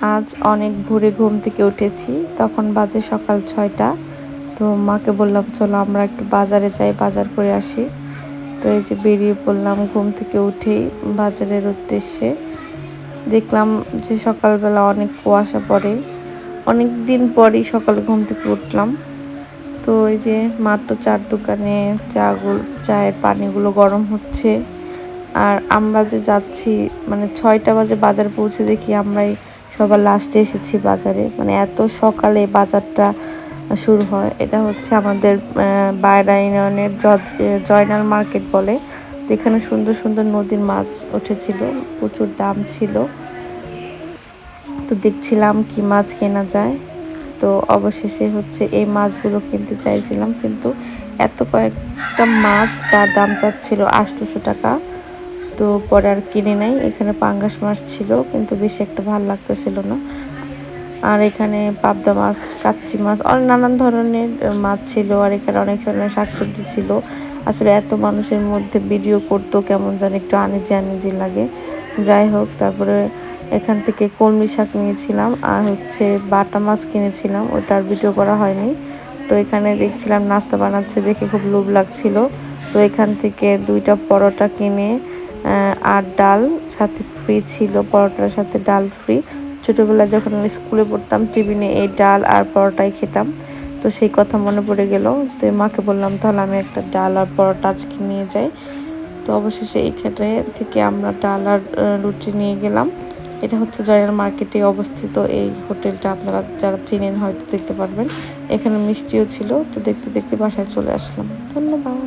আজ অনেক ভোরে ঘুম থেকে উঠেছি, তখন বাজে সকাল 6টা। তো মাকে বললাম চলো আমরা একটু বাজারে যাই, বাজার করে আসি। তো এই যে বেরিয়ে পড়লাম ঘুম থেকে উঠেই বাজারের উদ্দেশ্যে। দেখলাম যে সকালবেলা অনেক কুয়াশা পড়ে, অনেক দিন পরই সকালে ঘুম থেকে উঠলাম। তো এই যে মাত্র চার দোকানে চায়ের পানিগুলো গরম হচ্ছে। আর আমরা যে যাচ্ছি মানে 6টা বাজে বাজার পৌঁছে দেখি আমরাই সবার লাস্টে এসেছি বাজারে। মানে এত সকালে বাজারটা শুরু হয়। এটা হচ্ছে আমাদের বায়রা ইউনিয়নের জয়নাল মার্কেট বলে। তো এখানে সুন্দর সুন্দর নদীর মাছ উঠেছিল, প্রচুর দাম ছিল। তো দেখছিলাম কি মাছ কেনা যায়। তো অবশেষে হচ্ছে এই মাছগুলো কিনতে চাইছিলাম, কিন্তু এত কয়েকটা মাছ তার দাম চাচ্ছিল 800 টাকা। তো পরে আর কিনে নাই। এখানে পাঙ্গাস মাছ ছিল, কিন্তু বেশি একটা ভালো লাগতেছিল না। আর এখানে পাবদা মাছ, কাচ্চি মাছ, অনেক নানান ধরনের মাছ ছিল। আর এখানে অনেক ধরনের শাকসবজি ছিল। আসলে এত মানুষের মধ্যে ভিডিও করতেও কেমন যেন একটু আনিজি আনিজি লাগে। যাই হোক, তারপরে এখান থেকে কলমি শাক নিয়েছিলাম আর হচ্ছে বাটা মাছ কিনেছিলাম, ওটার ভিডিও করা হয়নি। তো এখানে দেখছিলাম নাস্তা বানাচ্ছে, দেখে খুব লোভ লাগছিল। তো এখান থেকে 2টা পরোটা কিনে আর ডাল সাথে ফ্রি ছিল, পরোটার সাথে ডাল ফ্রি। ছোটোবেলায় যখন আমি স্কুলে পড়তাম টিফিনে এই ডাল আর পরোটাই খেতাম। তো সেই কথা মনে পড়ে গেল। তো মাকে বললাম তাহলে আমি একটা ডাল আর পরোটা আজকে নিয়ে যাই। তো অবশেষে এইখানে থেকে আমরা ডাল আর রুটি নিয়ে গেলাম। এটা হচ্ছে জয়নাল মার্কেটে অবস্থিত এই হোটেলটা, আপনারা যারা চিনেন হয়তো দেখতে পারবেন। এখানে মিষ্টিও ছিল। তো দেখতে দেখতে বাসায় চলে আসলাম। ধন্যবাদ।